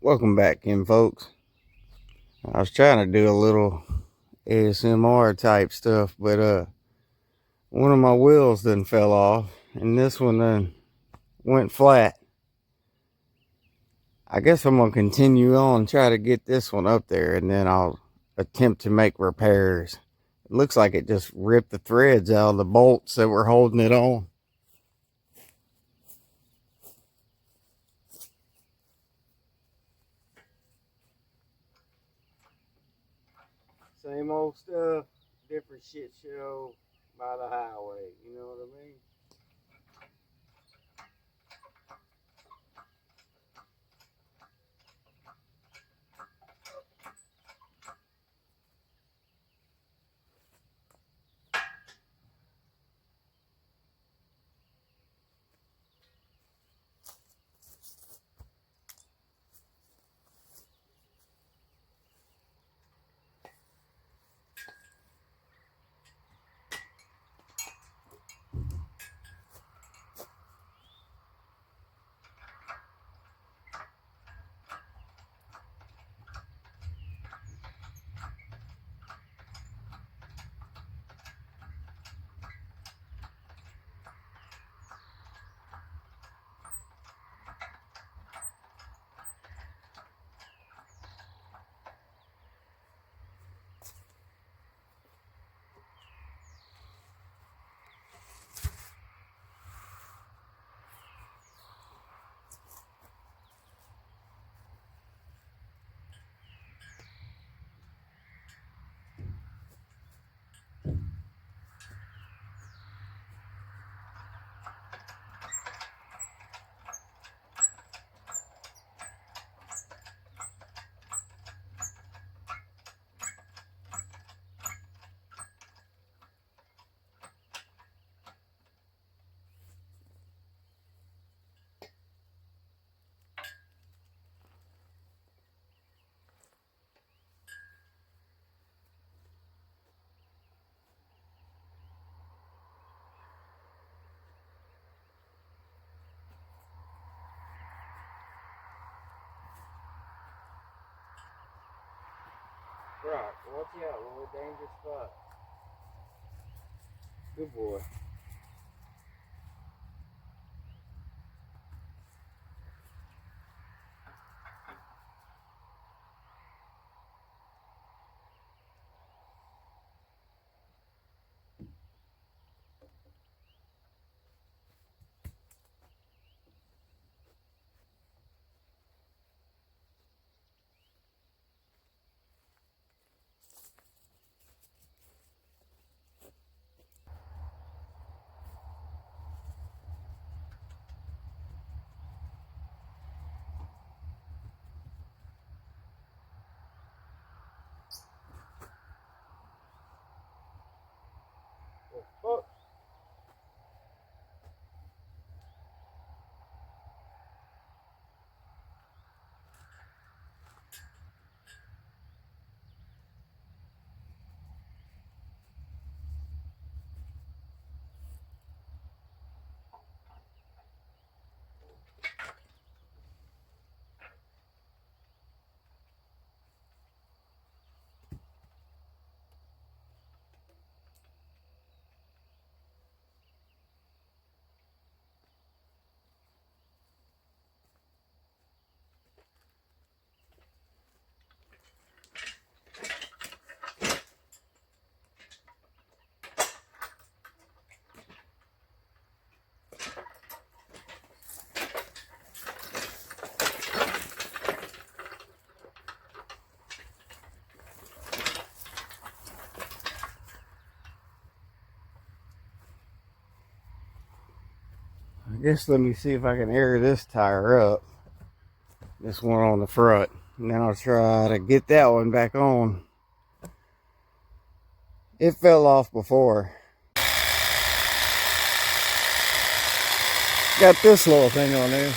Welcome back in, folks. I was trying to do a little ASMR type stuff, but one of my wheels done fell off and this one then went flat. I guess I'm gonna continue on, try to get this one up there, and then I'll attempt to make repairs. It looks like it just ripped the threads out of the bolts that were holding it on. Same old stuff, different shit show by the highway, you know what I mean? Rock, watch out, we're a dangerous spot. Good boy. Oh. I guess let me see if I can air this tire up. This one on the front. And then I'll try to get that one back on. It fell off before. Got this little thing on there.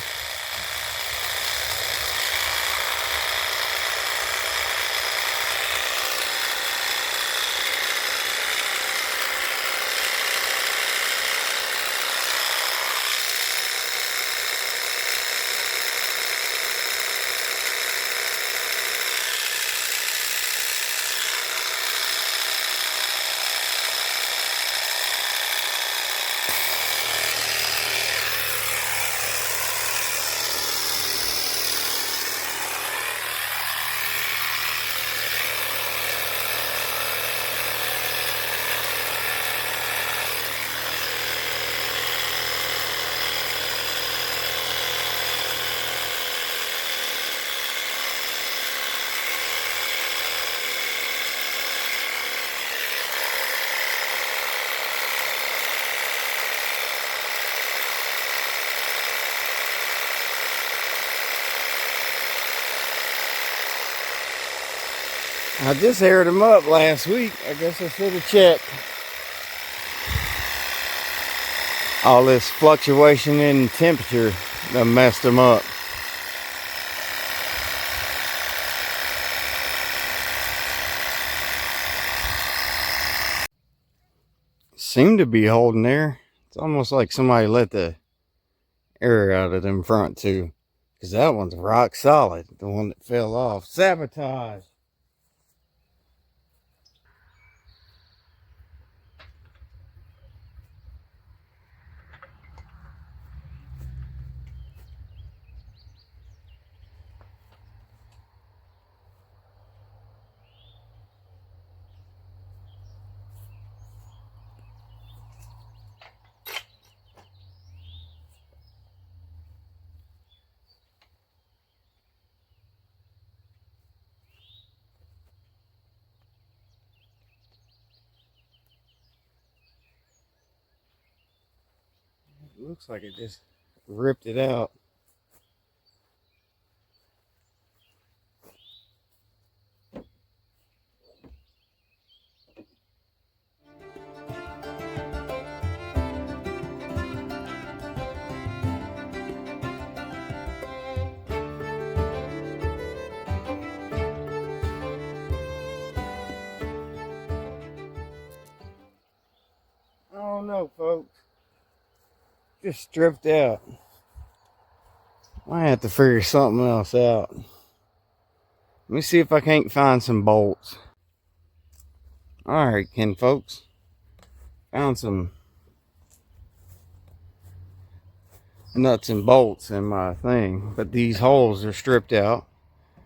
I just aired them up last week. I guess I should have checked. All this fluctuation in temperature that messed them up. Seem to be holding there. It's almost like somebody let the air out of them front two. Because that one's rock solid. The one that fell off. Sabotage. It looks like it just ripped it out. I don't know, folks. Just stripped out. I have to figure something else out. Let me see if I can't find some bolts. Alright, Ken folks. Found some nuts and bolts in my thing. But these holes are stripped out.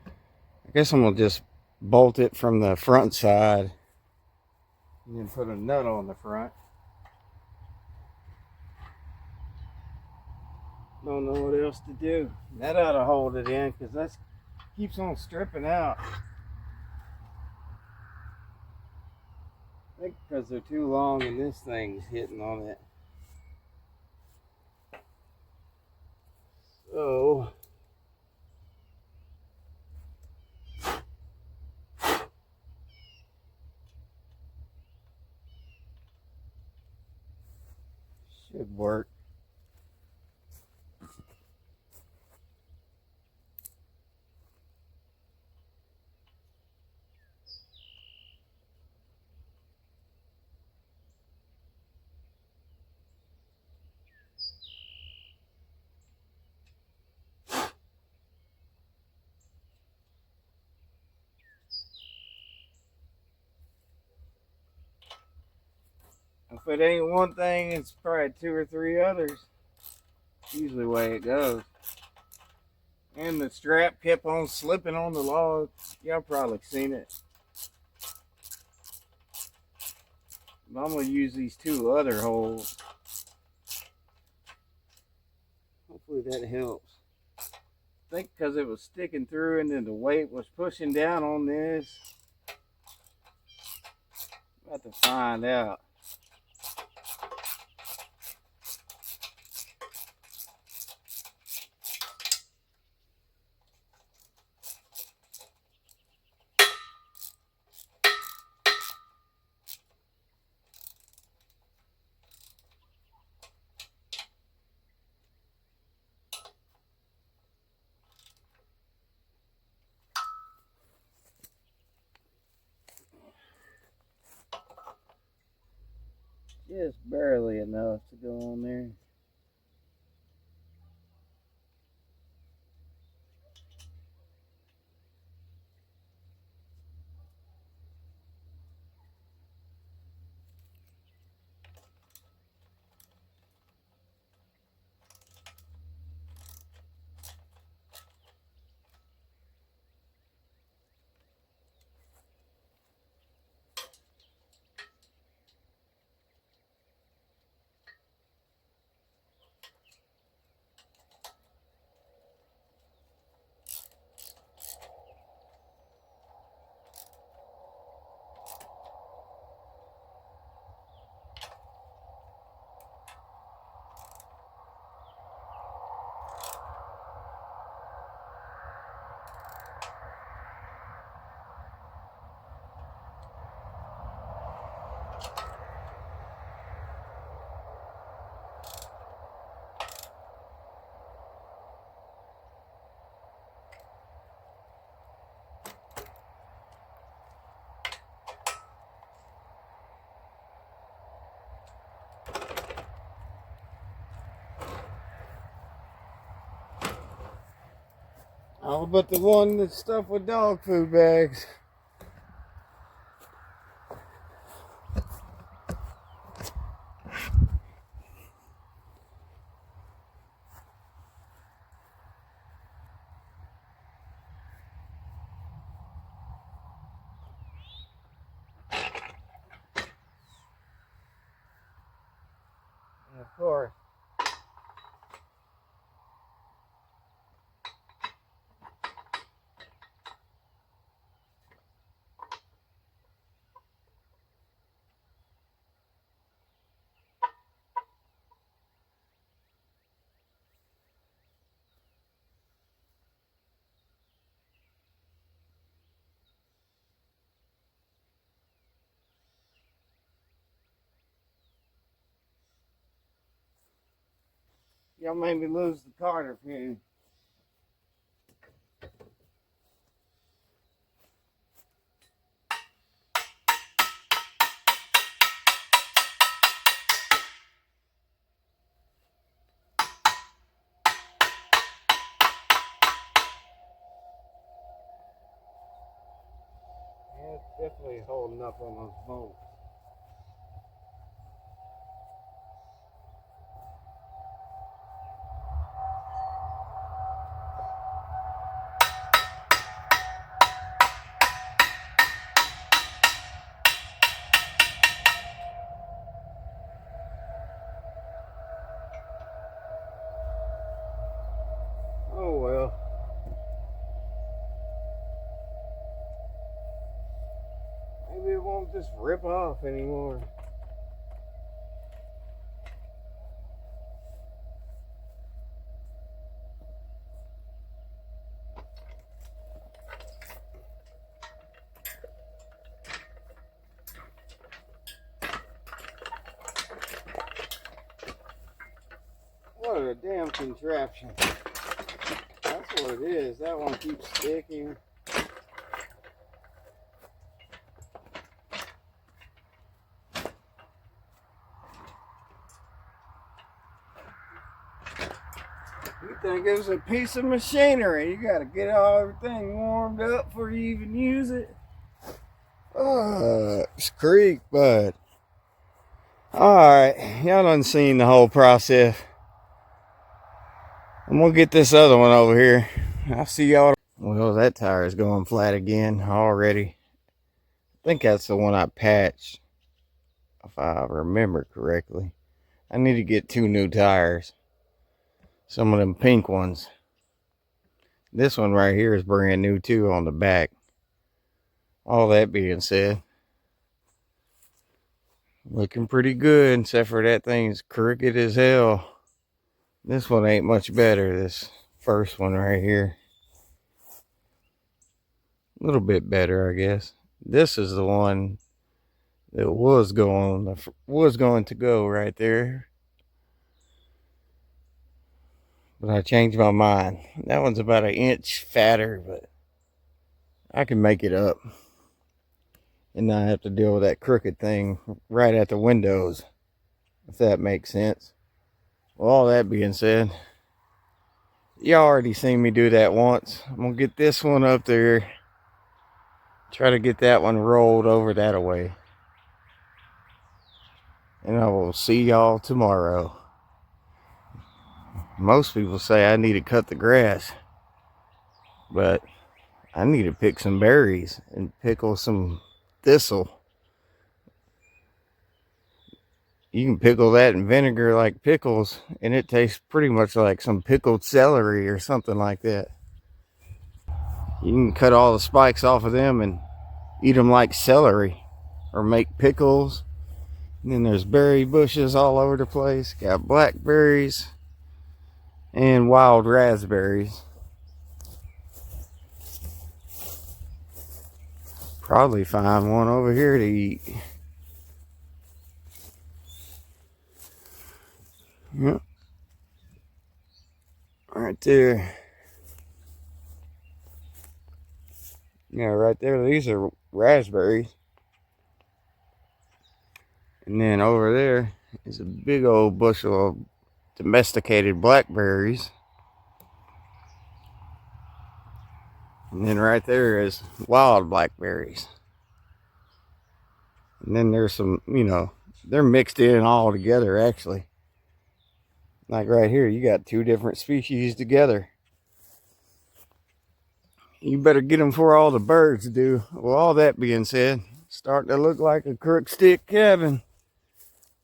I guess I'm going to just bolt it from the front side. And then put a nut on the front. Don't know what else to do. That ought to hold it in because that keeps on stripping out. I think because they're too long and this thing's hitting on it. So should work. If it ain't one thing, it's probably two or three others. Usually the way it goes. And the strap kept on slipping on the log. Y'all probably seen it. But I'm going to use these two other holes. Hopefully that helps. I think because it was sticking through and then the weight was pushing down on this. About to find out. Just barely enough to go on there. All but the one that's stuffed with dog food bags. And of course, y'all made me lose the Carter pin. Yeah, it's definitely holding up on those bolts. Oh well. Maybe it won't just rip off anymore. What a damn contraption. That's what it is. That one keeps sticking. You think it was a piece of machinery. You gotta get everything warmed up before you even use it. It's creek, bud. Alright, y'all done seen the whole process. I'm gonna get this other one over here. I'll see y'all. Well, that tire is going flat again already. I think that's the one I patched, if I remember correctly. I need to get 2 new tires. Some of them pink ones. This one right here is brand new too on the back. All that being said, looking pretty good, except for that thing's crooked as hell. This one ain't much better, this first one right here. A little bit better, I guess. This is the one that was going to go right there. But I changed my mind. That one's about an inch fatter, but I can make it up. And not have to deal with that crooked thing right at the windows, if that makes sense. Well, all that being said, y'all already seen me do that once. I'm gonna get this one up there. Try to get that one rolled over that way. And I will see y'all tomorrow. Most people say I need to cut the grass, but I need to pick some berries and pickle some thistle. You can pickle that in vinegar like pickles, and it tastes pretty much like some pickled celery or something like that. You can cut all the spikes off of them and eat them like celery, or make pickles. And then there's berry bushes all over the place. Got blackberries and wild raspberries. Probably find one over here to eat. Yep. Right there. Yeah, right there. These are raspberries. And then over there is a big old bushel of domesticated blackberries. And then right there is wild blackberries. And then there's some, you know, they're mixed in all together actually. Like right here, you got two different species together. You better get them before all the birds do. Well, all that being said, starting to look like a crook stick cabin.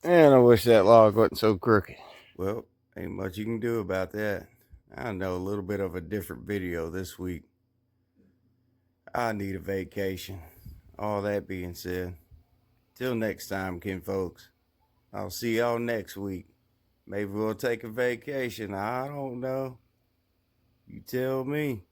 And I wish that log wasn't so crooked. Well, ain't much you can do about that. I know a little bit of a different video this week. I need a vacation. All that being said, till next time, kinfolks. I'll see y'all next week. Maybe we'll take a vacation. I don't know. You tell me.